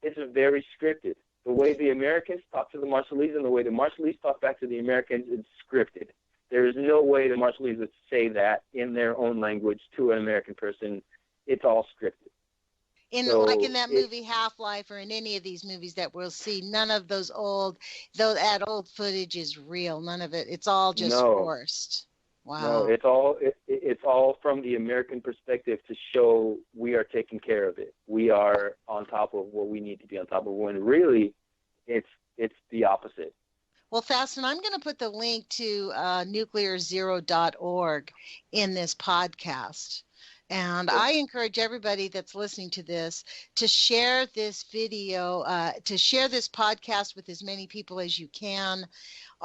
It's very scripted. The way the Americans talk to the Marshallese and the way the Marshallese talk back to the Americans, it's scripted. There is no way the Marshallese would say that in their own language to an American person. It's all scripted. Like in that movie Half-Life, or in any of these movies that we'll see, none of that old footage is real. None of it. It's all just forced. Wow. No, it's all from the American perspective to show we are taking care of it. We are on top of what we need to be on top of, when really it's the opposite. Well, Thaston, I'm going to put the link to nuclearzero.org in this podcast. And I encourage everybody that's listening to this to share this video, to share this podcast with as many people as you can.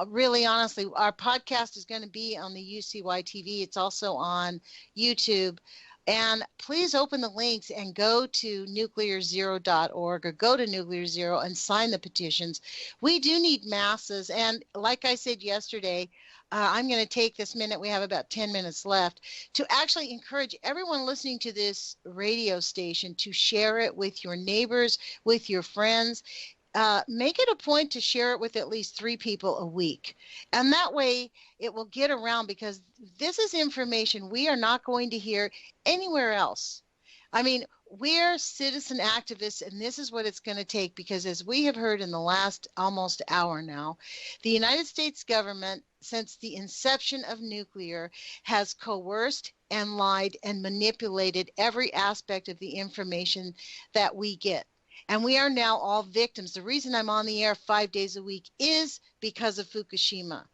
Really, honestly, our podcast is going to be on the UCY TV. It's also on YouTube. And please open the links and go to nuclearzero.org or go to Nuclear Zero and sign the petitions. We do need masses. And like I said yesterday, I'm going to take this minute, we have about 10 minutes left, to actually encourage everyone listening to this radio station to share it with your neighbors, with your friends. Make it a point to share it with at least 3 people a week. And that way it will get around, because this is information we are not going to hear anywhere else. I mean, we're citizen activists, and this is what it's going to take, because as we have heard in the last almost hour now, the United States government, since the inception of nuclear, has coerced and lied and manipulated every aspect of the information that we get. And we are now all victims. The reason I'm on the air 5 days a week is because of Fukushima.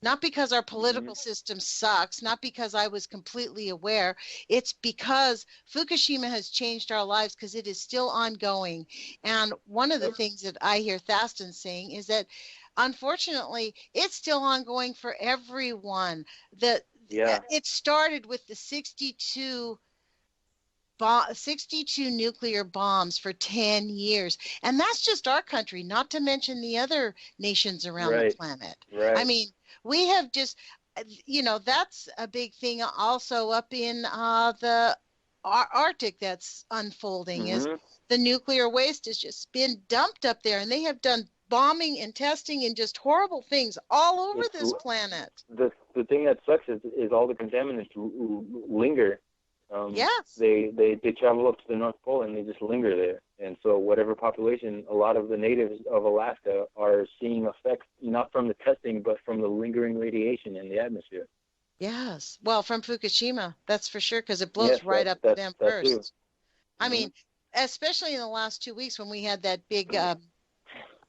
Not because our political system sucks, not because I was completely aware. It's because Fukushima has changed our lives, because it is still ongoing. And one of the things that I hear Thaston saying is that, unfortunately, it's still ongoing for everyone. It started with the 62 nuclear bombs for 10 years. And that's just our country, not to mention the other nations around the planet. Right. I mean, we have just, that's a big thing also up in the Arctic that's unfolding, is the nuclear waste has just been dumped up there, and they have done bombing and testing and just horrible things all over this planet. The thing that sucks is all the contaminants linger. Yes. They travel up to the North Pole, and they just linger there. And so whatever population, a lot of the natives of Alaska are seeing effects, not from the testing, but from the lingering radiation in the atmosphere. Yes. Well, from Fukushima, that's for sure, because it blows right up to them first. Too. I mean, especially in the last 2 weeks when we had that big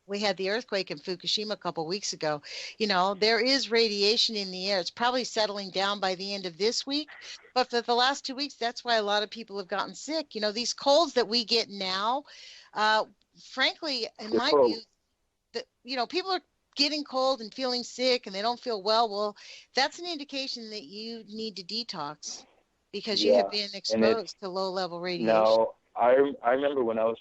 we had the earthquake in Fukushima a couple weeks ago. There is radiation in the air. It's probably settling down by the end of this week. But for the last 2 weeks, that's why a lot of people have gotten sick. These colds that we get now, frankly, in my view, that, people are getting cold and feeling sick and they don't feel well. Well, that's an indication that you need to detox, because you have been exposed to low-level radiation. Now, I remember when I was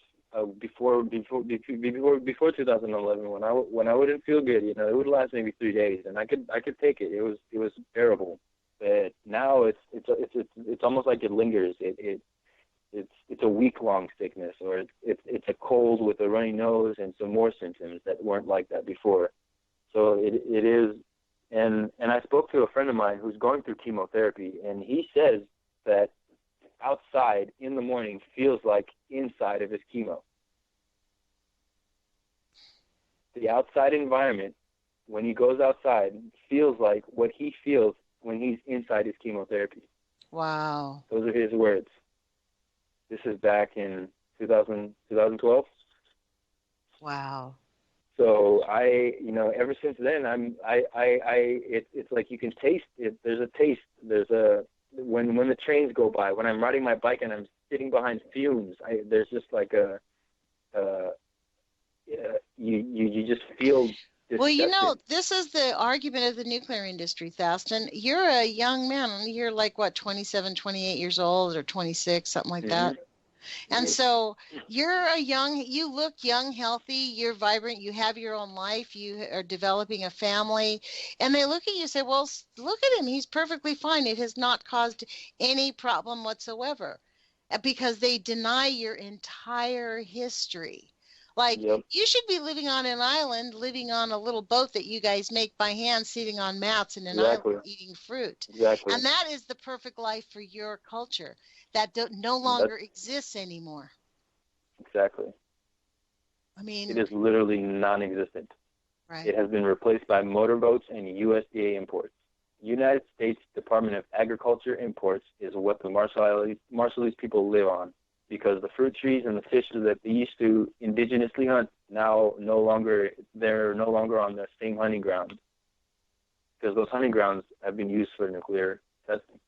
before 2011, when I wouldn't feel good, it would last maybe 3 days, and I could take it. It was bearable. But now it's almost like it lingers. It's a week-long sickness, or it's a cold with a runny nose and some more symptoms that weren't like that before. So it is, and I spoke to a friend of mine who's going through chemotherapy, and he says that outside in the morning feels like inside of his chemo. The outside environment, when he goes outside, feels like what he feels when he's inside his chemotherapy. Wow. Those are his words. This is back in 2012. Wow. So ever since then, it's like you can taste it. There's a taste. When the trains go by, when I'm riding my bike and I'm sitting behind fumes, there's just like you just feel disgusted. Well, you know, this is the argument of the nuclear industry, Thaston. You're a young man. You're like, what, 27, 28 years old or 26, something like that. And so you look young, healthy, you're vibrant, you have your own life, you are developing a family, and they look at you and say, well, look at him, he's perfectly fine. It has not caused any problem whatsoever, because they deny your entire history. Like, you should be living on an island, living on a little boat that you guys make by hand, sitting on mats in an island, eating fruit. And that is the perfect life for your culture that no longer exists anymore. Exactly. I mean, it is literally non-existent. Right. It has been replaced by motorboats and USDA imports. United States Department of Agriculture imports is what the Marshallese people live on, because the fruit trees and the fish that they used to indigenously hunt they're no longer on the same hunting grounds, because those hunting grounds have been used for nuclear testing.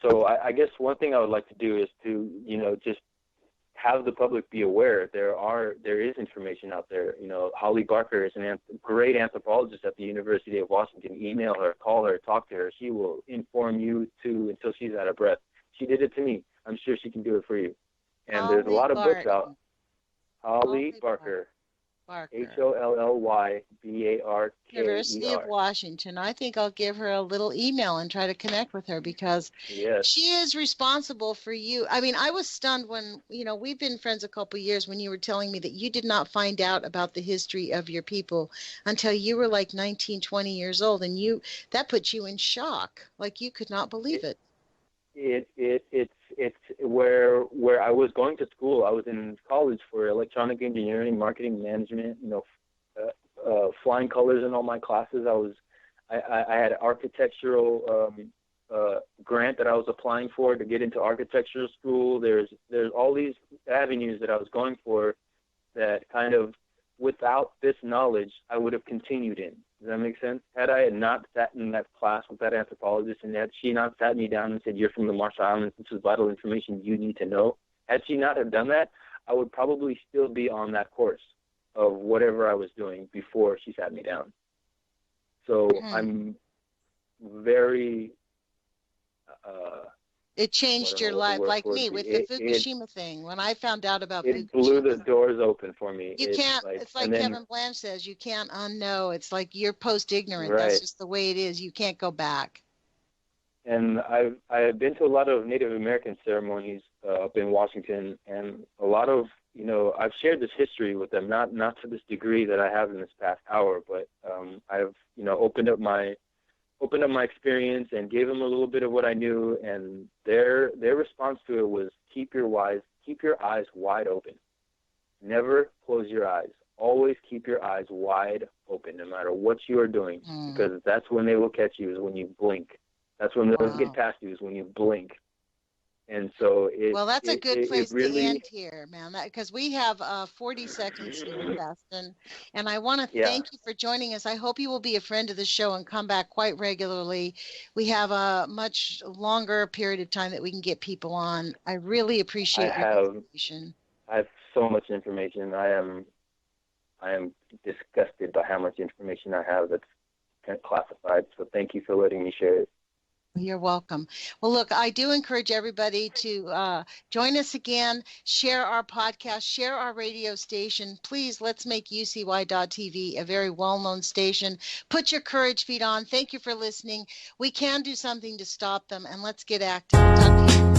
So I guess one thing I would like to do is to, just have the public be aware there is information out there. Holly Barker is a great anthropologist at the University of Washington. Email her, call her, talk to her. She will inform you too until she's out of breath. She did it to me. I'm sure she can do it for you. And there's a lot of books out. Holly Barker. HOLLYBARKER. University of Washington. I think I'll give her a little email and try to connect with her, because she is responsible for you. I mean, I was stunned when, we've been friends a couple of years, when you were telling me that you did not find out about the history of your people until you were like 19, 20 years old, and that put you in shock. Like, you could not believe it. It's where I was going to school. I was in college for electronic engineering, marketing management, flying colors in all my classes. I had an architectural grant that I was applying for to get into architectural school. There's all these avenues that I was going for that kind of, without this knowledge, I would have continued in. Does that make sense? Had I not sat in that class with that anthropologist, and had she not sat me down and said, you're from the Marshall Islands, this is vital information you need to know, had she not have done that, I would probably still be on that course of whatever I was doing before she sat me down. So I'm very... it changed your life, like me, with the Fukushima thing. When I found out about Fukushima, it blew the doors open for me. It's like Kevin Blanche says, you can't unknow. It's like you're post-ignorant. Right. That's just the way it is. You can't go back. And I've been to a lot of Native American ceremonies up in Washington, and a lot of, I've shared this history with them, not to this degree that I have in this past hour, but I've, opened up my experience and gave them a little bit of what I knew, and their response to it was keep your eyes wide open. Never close your eyes. Always keep your eyes wide open, no matter what you are doing, because that's when they will catch you, is when you blink. That's when they'll get past you, is when you blink. And so that's a good place to end here, man, because we have 40 seconds here, Thaston, and I want to thank you for joining us. I hope you will be a friend of the show and come back quite regularly. We have a much longer period of time that we can get people on. I really appreciate your information. I have so much information. I am disgusted by how much information I have that's classified. So thank you for letting me share it. You're welcome. Well, look, I do encourage everybody to join us again, share our podcast, share our radio station. Please, let's make UCY.TV a very well-known station. Put your courage feet on. Thank you for listening. We can do something to stop them, and let's get active. Talk to you.